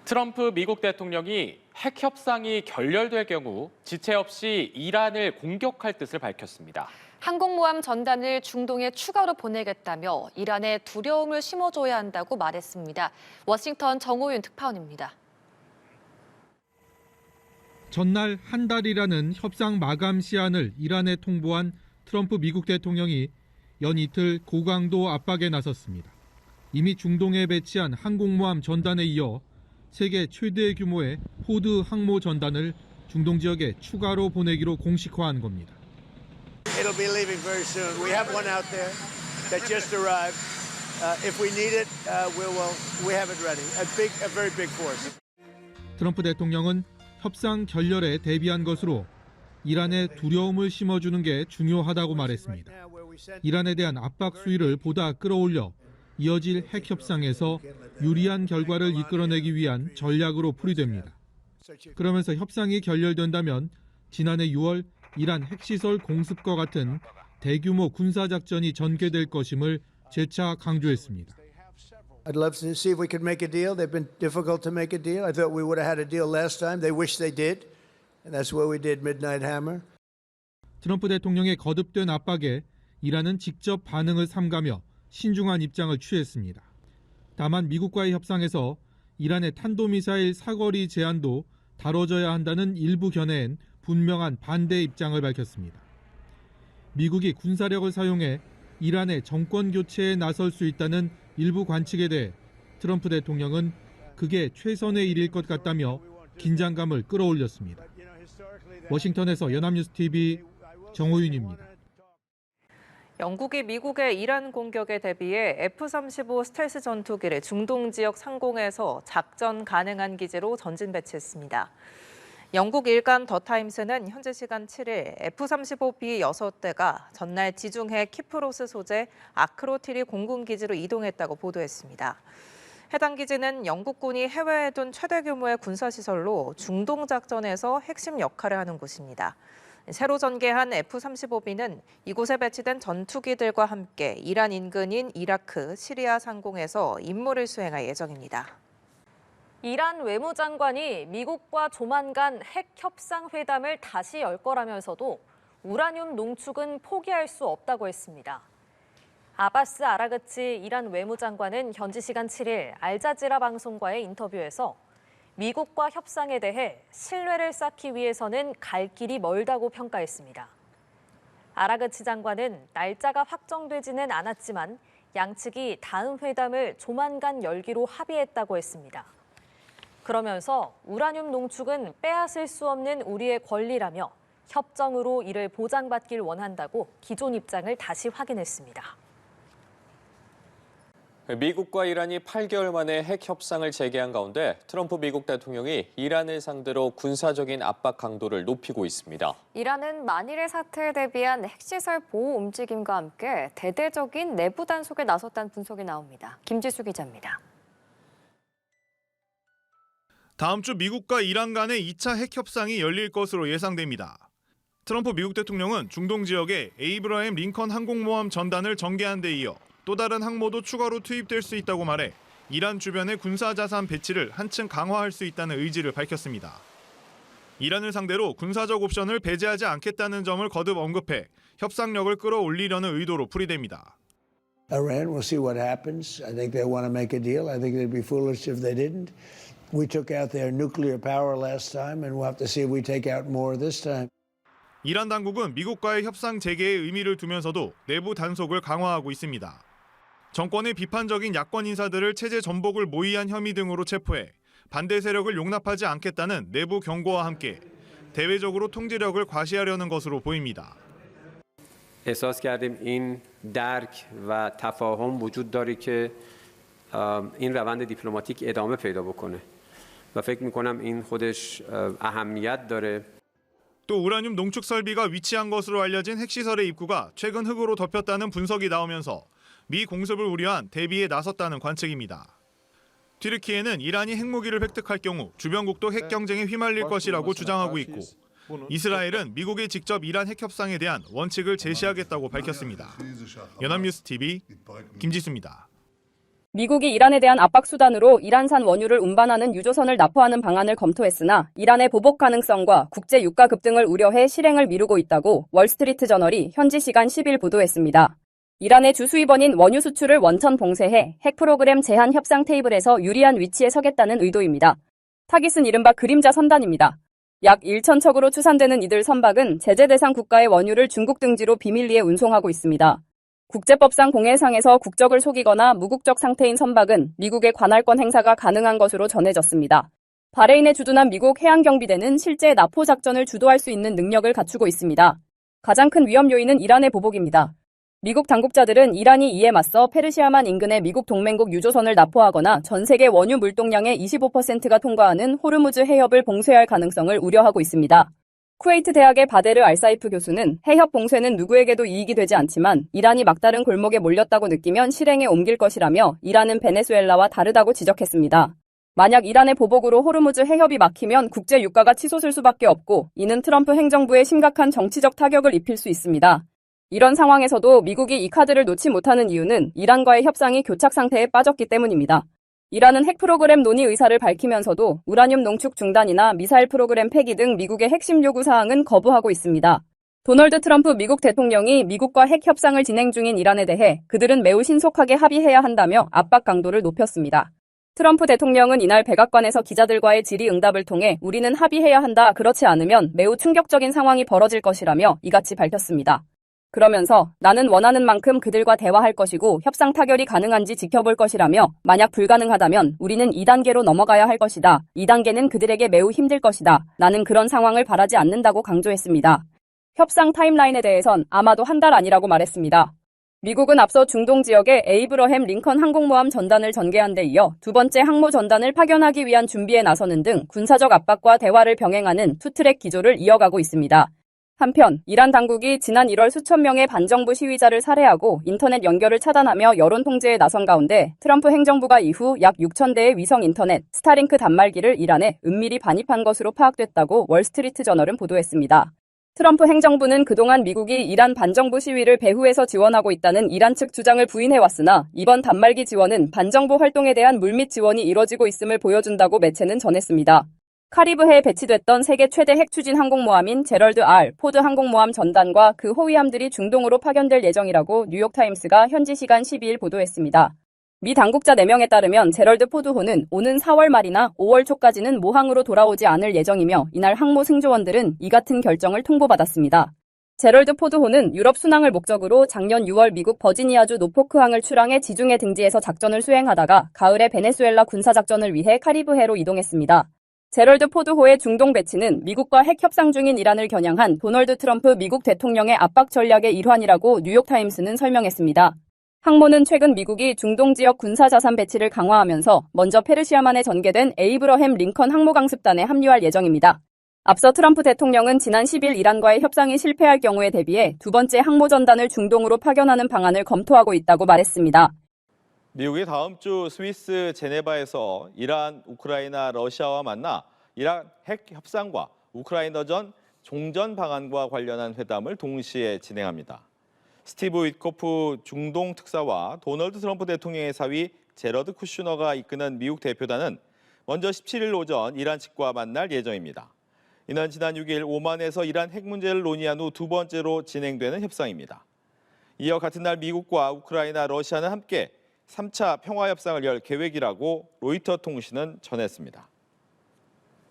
트럼프 미국 대통령이 핵 협상이 결렬될 경우 지체 없이 이란을 공격할 뜻을 밝혔습니다. 항공모함 전단을 중동에 추가로 보내겠다며 이란에 두려움을 심어줘야 한다고 말했습니다. 워싱턴 정호윤 특파원입니다. 전날 한 달이라는 협상 마감 시한을 이란에 통보한 트럼프 미국 대통령이 연 이틀 고강도 압박에 나섰습니다. 이미 중동에 배치한 항공모함 전단에 이어 세계 최대 규모의 포드 항모 전단을 중동 지역에 추가로 보내기로 공식화한 겁니다. It'll be leaving very soon. We have one out there that just arrived. If we need it, we have it ready. A very big force. 트럼프 대통령은 협상 결렬에 대비한 것으로 이란에 두려움을 심어주는 게 중요하다고 말했습니다. 이란에 대한 압박 수위를 보다 끌어올려 이어질 핵 협상에서 유리한 결과를 이끌어내기 위한 전략으로 풀이됩니다. 그러면서 협상이 결렬된다면 지난해 6월 이란 핵시설 공습과 같은 대규모 군사작전이 전개될 것임을 재차 강조했습니다. I'd love to see if we could make a deal. They've been difficult to make a deal. I thought we would have had a deal last time. They wish they did. And that's why we did Midnight Hammer. 트럼프 대통령의 거듭된 압박에 이란은 직접 반응을 삼가며 신중한 입장을 취했습니다. 다만 미국과의 협상에서 이란의 탄도미사일 사거리 제한도 다뤄져야 한다는 일부 견해엔 분명한 반대 입장을 밝혔습니다. 미국이 군사력을 사용해 이란의 정권 교체에 나설 수 있다는 일부 관측에 대해 트럼프 대통령은 그게 최선의 일일 것 같다며 긴장감을 끌어올렸습니다. 워싱턴에서 연합뉴스 TV 정호윤입니다. 영국이 미국의 이란 공격에 대비해 F-35 스텔스 전투기를 중동 지역 상공에서 작전 가능한 기지로 전진 배치했습니다. 영국 일간 더 타임스는 현지 시간 7일 F-35B 6대가 전날 지중해 키프로스 소재 아크로티리 공군기지로 이동했다고 보도했습니다. 해당 기지는 영국군이 해외에 둔 최대 규모의 군사시설로 중동 작전에서 핵심 역할을 하는 곳입니다. 새로 전개한 F-35B는 이곳에 배치된 전투기들과 함께 이란 인근인 이라크, 시리아 상공에서 임무를 수행할 예정입니다. 이란 외무장관이 미국과 조만간 핵 협상 회담을 다시 열 거라면서도 우라늄 농축은 포기할 수 없다고 했습니다. 아바스 아라그치 이란 외무장관은 현지 시간 7일 알자지라 방송과의 인터뷰에서 미국과 협상에 대해 신뢰를 쌓기 위해서는 갈 길이 멀다고 평가했습니다. 아라그치 장관은 날짜가 확정되지는 않았지만 양측이 다음 회담을 조만간 열기로 합의했다고 했습니다. 그러면서 우라늄 농축은 빼앗을 수 없는 우리의 권리라며 협정으로 이를 보장받길 원한다고 기존 입장을 다시 확인했습니다. 미국과 이란이 8개월 만에 핵 협상을 재개한 가운데 트럼프 미국 대통령이 이란을 상대로 군사적인 압박 강도를 높이고 있습니다. 이란은 만일의 사태에 대비한 핵시설 보호 움직임과 함께 대대적인 내부 단속에 나섰다는 분석이 나옵니다. 김지수 기자입니다. 다음 주 미국과 이란 간의 2차 핵 협상이 열릴 것으로 예상됩니다. 트럼프 미국 대통령은 중동 지역에 에이브라임 링컨 항공모함 전단을 전개한 데 이어 또 다른 항모도 추가로 투입될 수 있다고 말해 이란 주변의 군사자산 배치를 한층 강화할 수 있다는 의지를 밝혔습니다. 이란을 상대로 군사적 옵션을 배제하지 않겠다는 점을 거듭 언급해 협상력을 끌어올리려는 의도로 풀이됩니다. Iran, we'll see what happens. I think they want to make a deal. I think they'd be foolish if they didn't. We took out their nuclear power last time, and we'll have to see if we take out more this time. 이란 당국은 미국과의 협상 재개에 의미를 두면서도 내부 단속을 강화하고 있습니다. 정권의 비판적인 야권 인사들을 체제 전복을 모의한 혐의 등으로 체포해 반대 세력을 용납하지 않겠다는 내부 경고와 함께 대외적으로 통제력을 과시하려는 것으로 보입니다. احساس کردیم این درک و تفاهم وجود داره که این روند دیپلماتیک ادامه پیدا بکنه و فکر می‌کنم این خودش اهمیت داره. 또 우라늄 농축 설비가 위치한 것으로 알려진 핵시설의 입구가 최근 흙으로 덮였다는 분석이 나오면서 미 공습을 우려한 대비에 나섰다는 관측입니다. 튀르키예는 이란이 핵무기를 획득할 경우 주변국도 핵 경쟁에 휘말릴 것이라고 주장하고 있고 이스라엘은 미국이 직접 이란 핵 협상에 대한 원칙을 제시하겠다고 밝혔습니다. 연합뉴스 TV 김지수입니다. 미국이 이란에 대한 압박 수단으로 이란산 원유를 운반하는 유조선을 납포하는 방안을 검토했으나 이란의 보복 가능성과 국제 유가 급등을 우려해 실행을 미루고 있다고 월스트리트 저널이 현지 시간 10일 보도했습니다. 이란의 주 수입원인 원유 수출을 원천 봉쇄해 핵 프로그램 제한 협상 테이블에서 유리한 위치에 서겠다는 의도입니다. 타깃은 이른바 그림자 선단입니다. 약 1,000척으로 추산되는 이들 선박은 제재 대상 국가의 원유를 중국 등지로 비밀리에 운송하고 있습니다. 국제법상 공해상에서 국적을 속이거나 무국적 상태인 선박은 미국의 관할권 행사가 가능한 것으로 전해졌습니다. 바레인에 주둔한 미국 해양경비대는 실제 납포 작전을 주도할 수 있는 능력을 갖추고 있습니다. 가장 큰 위험 요인은 이란의 보복입니다. 미국 당국자들은 이란이 이에 맞서 페르시아만 인근의 미국 동맹국 유조선을 납포하거나 전 세계 원유 물동량의 25%가 통과하는 호르무즈 해협을 봉쇄할 가능성을 우려하고 있습니다. 쿠웨이트 대학의 바데르 알사이프 교수는 해협 봉쇄는 누구에게도 이익이 되지 않지만 이란이 막다른 골목에 몰렸다고 느끼면 실행에 옮길 것이라며 이란은 베네수엘라와 다르다고 지적했습니다. 만약 이란의 보복으로 호르무즈 해협이 막히면 국제 유가가 치솟을 수밖에 없고 이는 트럼프 행정부에 심각한 정치적 타격을 입힐 수 있습니다. 이런 상황에서도 미국이 이 카드를 놓지 못하는 이유는 이란과의 협상이 교착 상태에 빠졌기 때문입니다. 이란은 핵 프로그램 논의 의사를 밝히면서도 우라늄 농축 중단이나 미사일 프로그램 폐기 등 미국의 핵심 요구 사항은 거부하고 있습니다. 도널드 트럼프 미국 대통령이 미국과 핵 협상을 진행 중인 이란에 대해 그들은 매우 신속하게 합의해야 한다며 압박 강도를 높였습니다. 트럼프 대통령은 이날 백악관에서 기자들과의 질의응답을 통해 우리는 합의해야 한다, 그렇지 않으면 매우 충격적인 상황이 벌어질 것이라며 이같이 밝혔습니다. 그러면서 나는 원하는 만큼 그들과 대화할 것이고 협상 타결이 가능한지 지켜볼 것이라며 만약 불가능하다면 우리는 2단계로 넘어가야 할 것이다. 2단계는 그들에게 매우 힘들 것이다. 나는 그런 상황을 바라지 않는다고 강조했습니다. 협상 타임라인에 대해선 아마도 한 달 아니라고 말했습니다. 미국은 앞서 중동 지역에 에이브러햄 링컨 항공모함 전단을 전개한 데 이어 두 번째 항모 전단을 파견하기 위한 준비에 나서는 등 군사적 압박과 대화를 병행하는 투트랙 기조를 이어가고 있습니다. 한편 이란 당국이 지난 1월 수천 명의 반정부 시위자를 살해하고 인터넷 연결을 차단하며 여론 통제에 나선 가운데 트럼프 행정부가 이후 약 6,000대의 위성 인터넷 스타링크 단말기를 이란에 은밀히 반입한 것으로 파악됐다고 월스트리트 저널은 보도했습니다. 트럼프 행정부는 그동안 미국이 이란 반정부 시위를 배후에서 지원하고 있다는 이란 측 주장을 부인해왔으나 이번 단말기 지원은 반정부 활동에 대한 물밑 지원이 이뤄지고 있음을 보여준다고 매체는 전했습니다. 카리브해에 배치됐던 세계 최대 핵 추진 항공모함인 제럴드 R. 포드 항공모함 전단과 그 호위함들이 중동으로 파견될 예정이라고 뉴욕타임스가 현지 시간 12일 보도했습니다. 미 당국자 4명에 따르면 제럴드 포드호는 오는 4월 말이나 5월 초까지는 모항으로 돌아오지 않을 예정이며 이날 항모 승조원들은 이 같은 결정을 통보받았습니다. 제럴드 포드호는 유럽 순항을 목적으로 작년 6월 미국 버지니아주 노포크항을 출항해 지중해 등지에서 작전을 수행하다가 가을에 베네수엘라 군사작전을 위해 카리브해로 이동했습니다. 제럴드 포드호의 중동 배치는 미국과 핵 협상 중인 이란을 겨냥한 도널드 트럼프 미국 대통령의 압박 전략의 일환이라고 뉴욕타임스는 설명했습니다. 항모는 최근 미국이 중동 지역 군사자산 배치를 강화하면서 먼저 페르시아만에 전개된 에이브러햄 링컨 항모강습단에 합류할 예정입니다. 앞서 트럼프 대통령은 지난 10일 이란과의 협상이 실패할 경우에 대비해 두 번째 항모전단을 중동으로 파견하는 방안을 검토하고 있다고 말했습니다. 미국이 다음 주 스위스 제네바에서 이란, 우크라이나, 러시아와 만나 이란 핵 협상과 우크라이나전 종전 방안과 관련한 회담을 동시에 진행합니다. 스티브 윗코프 중동 특사와 도널드 트럼프 대통령의 사위 제러드 쿠슈너가 이끄는 미국 대표단은 먼저 17일 오전 이란 측과 만날 예정입니다. 이는 지난 6일 오만에서 이란 핵 문제를 논의한 후 두 번째로 진행되는 협상입니다. 이어 같은 날 미국과 우크라이나, 러시아는 함께 3차 평화협상을 열 계획이라고 로이터 통신은 전했습니다.